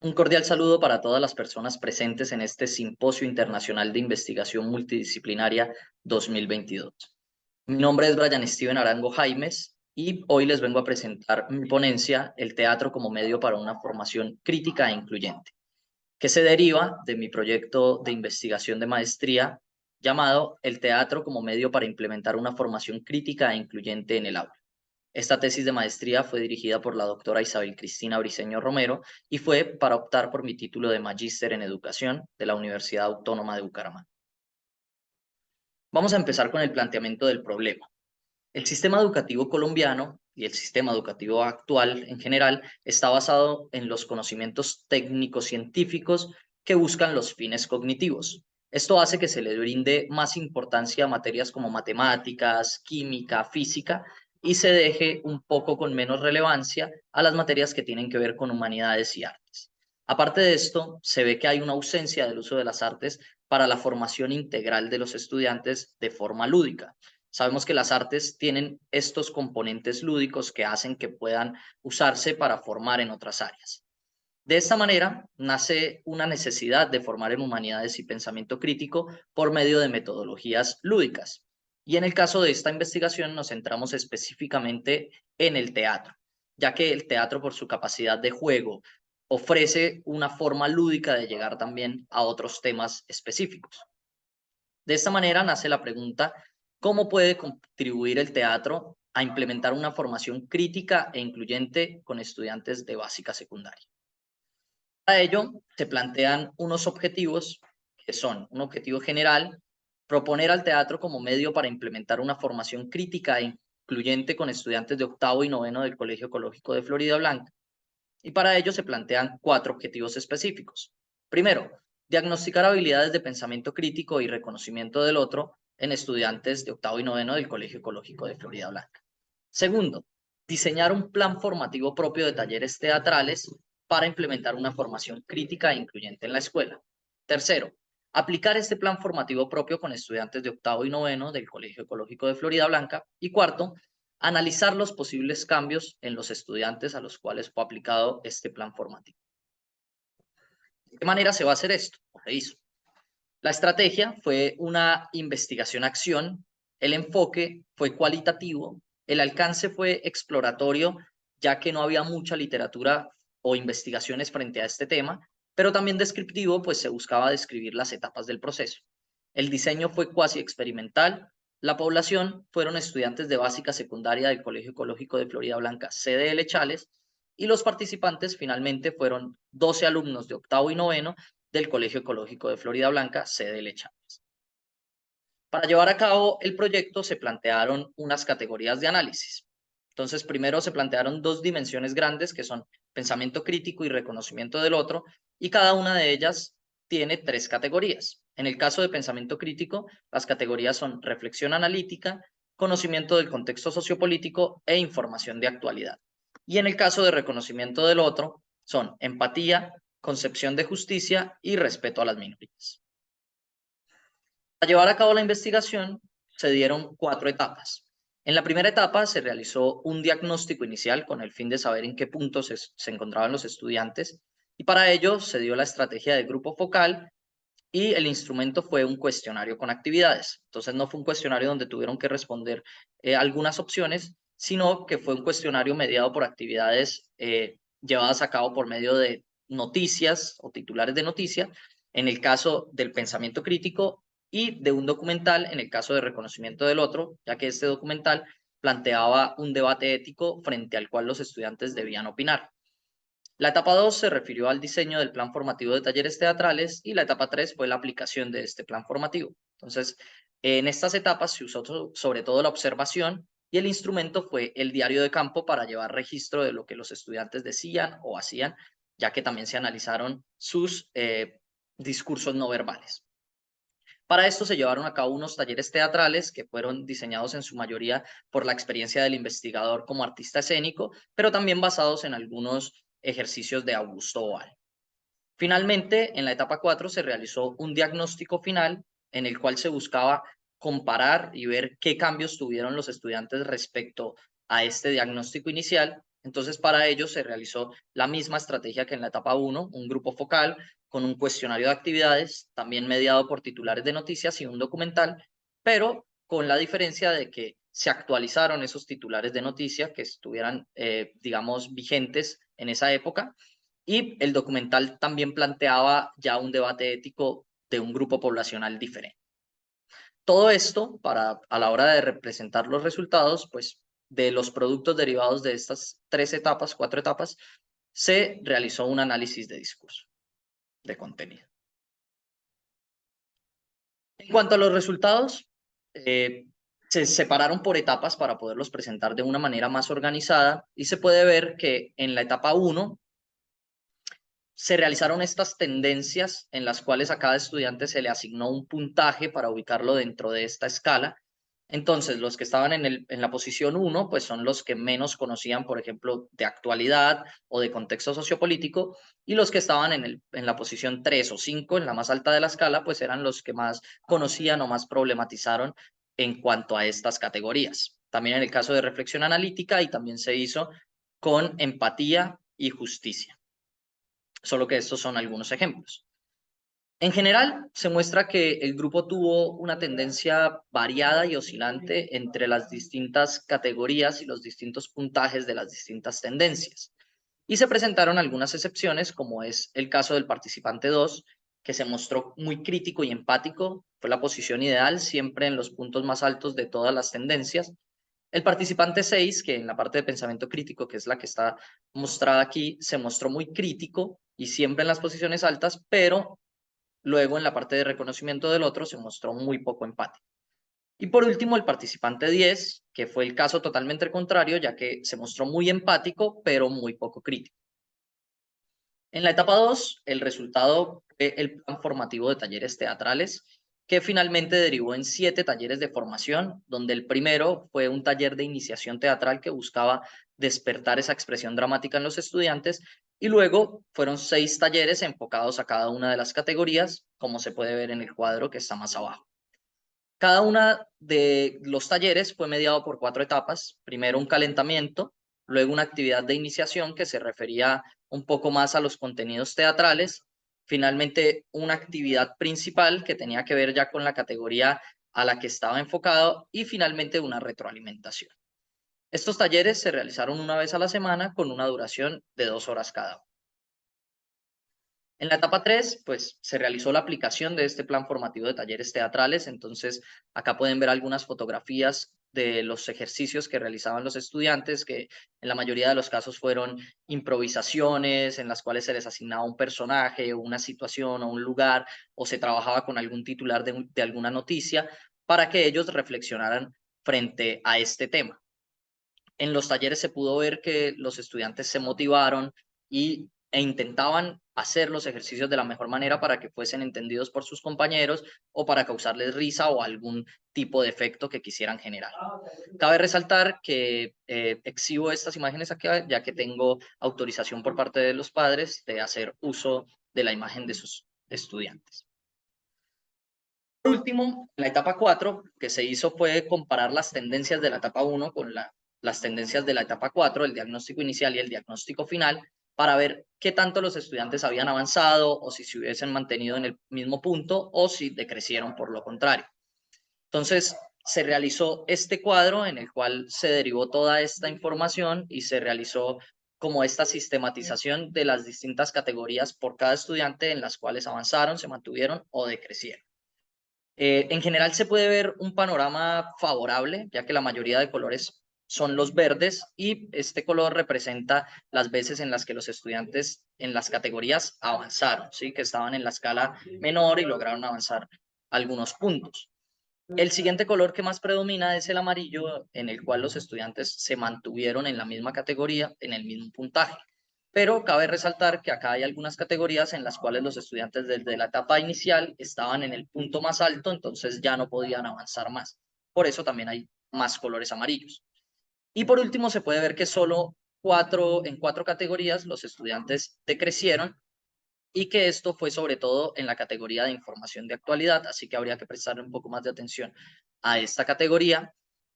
Un cordial saludo para todas las personas presentes en este Simposio Internacional de Investigación Multidisciplinaria 2022. Mi nombre es Brian Steven Arango Jaimes y hoy les vengo a presentar mi ponencia, El teatro como medio para una formación crítica e incluyente, que se deriva de mi proyecto de investigación de maestría llamado El teatro como medio para implementar una formación crítica e incluyente en el aula. Esta tesis de maestría fue dirigida por la doctora Isabel Cristina Briceño Romero y fue para optar por mi título de Magíster en Educación de la Universidad Autónoma de Bucaramanga. Vamos a empezar con el planteamiento del problema. El sistema educativo colombiano y el sistema educativo actual en general está basado en los conocimientos técnicos científicos que buscan los fines cognitivos. Esto hace que se le brinde más importancia a materias como matemáticas, química, física y se deje un poco con menos relevancia a las materias que tienen que ver con humanidades y artes. Aparte de esto, se ve que hay una ausencia del uso de las artes para la formación integral de los estudiantes de forma lúdica. Sabemos que las artes tienen estos componentes lúdicos que hacen que puedan usarse para formar en otras áreas. De esta manera, nace una necesidad de formar en humanidades y pensamiento crítico por medio de metodologías lúdicas. Y en el caso de esta investigación nos centramos específicamente en el teatro, ya que el teatro, por su capacidad de juego, ofrece una forma lúdica de llegar también a otros temas específicos. De esta manera nace la pregunta: ¿cómo puede contribuir el teatro a implementar una formación crítica e incluyente con estudiantes de básica secundaria? Para ello, se plantean unos objetivos que son un objetivo general: proponer al teatro como medio para implementar una formación crítica e incluyente con estudiantes de octavo y noveno del Colegio Ecológico de Florida Blanca. Y para ello se plantean 4 objetivos específicos. Primero, diagnosticar habilidades de pensamiento crítico y reconocimiento del otro en estudiantes de octavo y noveno del Colegio Ecológico de Florida Blanca. Segundo, diseñar un plan formativo propio de talleres teatrales para implementar una formación crítica e incluyente en la escuela. Tercero, aplicar este plan formativo propio con estudiantes de octavo y noveno del Colegio Ecológico de Florida Blanca. Y cuarto, analizar los posibles cambios en los estudiantes a los cuales fue aplicado este plan formativo. ¿De qué manera se va a hacer esto? ¿O se hizo? La estrategia fue una investigación-acción, el enfoque fue cualitativo, el alcance fue exploratorio, ya que no había mucha literatura o investigaciones frente a este tema, pero también descriptivo, pues se buscaba describir las etapas del proceso. El diseño fue cuasi experimental. La población fueron estudiantes de básica secundaria del Colegio Ecológico de Florida Blanca, sede de Lechales, y los participantes finalmente fueron 12 alumnos de octavo y noveno del Colegio Ecológico de Florida Blanca, sede de Lechales. Para llevar a cabo el proyecto se plantearon unas categorías de análisis. Entonces, primero se plantearon 2 dimensiones grandes que son pensamiento crítico y reconocimiento del otro, y cada una de ellas tiene 3 categorías. En el caso de pensamiento crítico, las categorías son reflexión analítica, conocimiento del contexto sociopolítico e información de actualidad. Y en el caso de reconocimiento del otro, son empatía, concepción de justicia y respeto a las minorías. Para llevar a cabo la investigación se dieron 4 etapas. En la primera etapa se realizó un diagnóstico inicial con el fin de saber en qué punto se encontraban los estudiantes, y para ello se dio la estrategia de grupo focal y el instrumento fue un cuestionario con actividades. Entonces no fue un cuestionario donde tuvieron que responder algunas opciones, sino que fue un cuestionario mediado por actividades llevadas a cabo por medio de noticias o titulares de noticias, en el caso del pensamiento crítico, y de un documental en el caso de reconocimiento del otro, ya que este documental planteaba un debate ético frente al cual los estudiantes debían opinar. La etapa 2 se refirió al diseño del plan formativo de talleres teatrales y la etapa 3 fue la aplicación de este plan formativo. Entonces, en estas etapas se usó sobre todo la observación y el instrumento fue el diario de campo para llevar registro de lo que los estudiantes decían o hacían, ya que también se analizaron sus discursos no verbales. Para esto se llevaron a cabo unos talleres teatrales que fueron diseñados en su mayoría por la experiencia del investigador como artista escénico, pero también basados en algunos ejercicios de Augusto Boal. Finalmente, en la etapa 4 se realizó un diagnóstico final en el cual se buscaba comparar y ver qué cambios tuvieron los estudiantes respecto a este diagnóstico inicial, Entonces, para ello se realizó la misma estrategia que en la etapa 1, un grupo focal con un cuestionario de actividades, también mediado por titulares de noticias y un documental, pero con la diferencia de que se actualizaron esos titulares de noticia que estuvieran, digamos, vigentes en esa época, y el documental también planteaba ya un debate ético de un grupo poblacional diferente. Todo esto, a la hora de representar los resultados, pues de los productos derivados de estas 4 etapas, se realizó un análisis de discurso, de contenido. En cuanto a los resultados, se separaron por etapas para poderlos presentar de una manera más organizada y se puede ver que en la etapa 1 se realizaron estas tendencias en las cuales a cada estudiante se le asignó un puntaje para ubicarlo dentro de esta escala. Entonces, los que estaban en la posición 1, pues son los que menos conocían, por ejemplo, de actualidad o de contexto sociopolítico, y los que estaban en la posición 3 o 5, en la más alta de la escala, pues eran los que más conocían o más problematizaron en cuanto a estas categorías. También en el caso de reflexión analítica, y también se hizo con empatía y justicia. Solo que estos son algunos ejemplos. En general, se muestra que el grupo tuvo una tendencia variada y oscilante entre las distintas categorías y los distintos puntajes de las distintas tendencias. Y se presentaron algunas excepciones, como es el caso del participante 2, que se mostró muy crítico y empático, fue la posición ideal, siempre en los puntos más altos de todas las tendencias. El participante 6, que en la parte de pensamiento crítico, que es la que está mostrada aquí, se mostró muy crítico y siempre en las posiciones altas, pero luego en la parte de reconocimiento del otro se mostró muy poco empático. Y por último, el participante 10, que fue el caso totalmente contrario, ya que se mostró muy empático, pero muy poco crítico. En la etapa 2, el resultado fue el plan formativo de talleres teatrales, que finalmente derivó en 7 talleres de formación, donde el primero fue un taller de iniciación teatral que buscaba despertar esa expresión dramática en los estudiantes, y luego fueron 6 talleres enfocados a cada una de las categorías, como se puede ver en el cuadro que está más abajo. Cada una de los talleres fue mediado por 4 etapas. Primero un calentamiento, luego una actividad de iniciación que se refería un poco más a los contenidos teatrales, finalmente una actividad principal que tenía que ver ya con la categoría a la que estaba enfocado y finalmente una retroalimentación. Estos talleres se realizaron una vez a la semana con una duración de 2 horas cada uno. En la etapa 3, pues se realizó la aplicación de este plan formativo de talleres teatrales. Entonces, acá pueden ver algunas fotografías de los ejercicios que realizaban los estudiantes, que en la mayoría de los casos fueron improvisaciones en las cuales se les asignaba un personaje, o una situación o un lugar, o se trabajaba con algún titular de alguna noticia para que ellos reflexionaran frente a este tema. En los talleres se pudo ver que los estudiantes se motivaron e intentaban hacer los ejercicios de la mejor manera para que fuesen entendidos por sus compañeros o para causarles risa o algún tipo de efecto que quisieran generar. Cabe resaltar que exhibo estas imágenes aquí, ya que tengo autorización por parte de los padres de hacer uso de la imagen de sus estudiantes. Por último, en la etapa 4, que se hizo fue comparar las tendencias de la etapa 1 con las tendencias de la etapa 4, el diagnóstico inicial y el diagnóstico final, para ver qué tanto los estudiantes habían avanzado o si se hubiesen mantenido en el mismo punto o si decrecieron por lo contrario. Entonces, se realizó este cuadro en el cual se derivó toda esta información y se realizó como esta sistematización de las distintas categorías por cada estudiante en las cuales avanzaron, se mantuvieron o decrecieron. En general se puede ver un panorama favorable, ya que la mayoría de colores son los verdes y este color representa las veces en las que los estudiantes en las categorías avanzaron, ¿sí? Que estaban en la escala menor y lograron avanzar algunos puntos. El siguiente color que más predomina es el amarillo, en el cual los estudiantes se mantuvieron en la misma categoría, en el mismo puntaje. Pero cabe resaltar que acá hay algunas categorías en las cuales los estudiantes desde la etapa inicial estaban en el punto más alto, entonces ya no podían avanzar más. Por eso también hay más colores amarillos. Y por último, se puede ver que solo en 4 categorías los estudiantes decrecieron y que esto fue sobre todo en la categoría de información de actualidad, así que habría que prestarle un poco más de atención a esta categoría.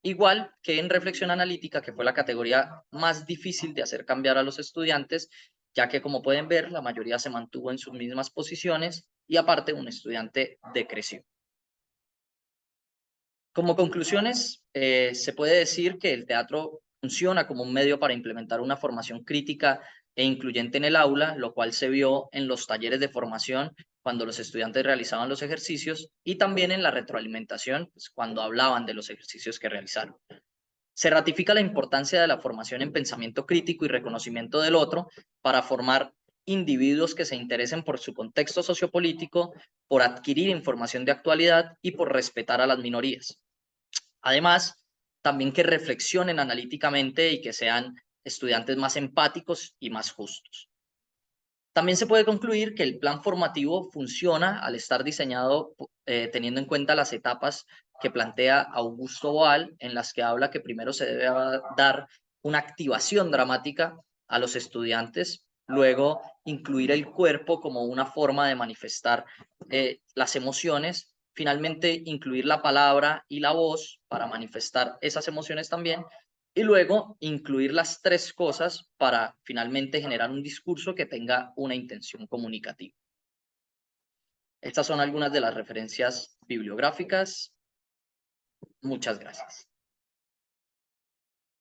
Igual que en reflexión analítica, que fue la categoría más difícil de hacer cambiar a los estudiantes, ya que como pueden ver, la mayoría se mantuvo en sus mismas posiciones y aparte un estudiante decreció. Como conclusiones, se puede decir que el teatro funciona como un medio para implementar una formación crítica e incluyente en el aula, lo cual se vio en los talleres de formación cuando los estudiantes realizaban los ejercicios y también en la retroalimentación, pues, cuando hablaban de los ejercicios que realizaron. Se ratifica la importancia de la formación en pensamiento crítico y reconocimiento del otro para formar individuos que se interesen por su contexto sociopolítico, por adquirir información de actualidad y por respetar a las minorías. Además, también que reflexionen analíticamente y que sean estudiantes más empáticos y más justos. También se puede concluir que el plan formativo funciona al estar diseñado teniendo en cuenta las etapas que plantea Augusto Boal, en las que habla que primero se debe dar una activación dramática a los estudiantes, luego incluir el cuerpo como una forma de manifestar las emociones, finalmente incluir la palabra y la voz para manifestar esas emociones también, y luego incluir las tres cosas para finalmente generar un discurso que tenga una intención comunicativa. Estas son algunas de las referencias bibliográficas. Muchas gracias.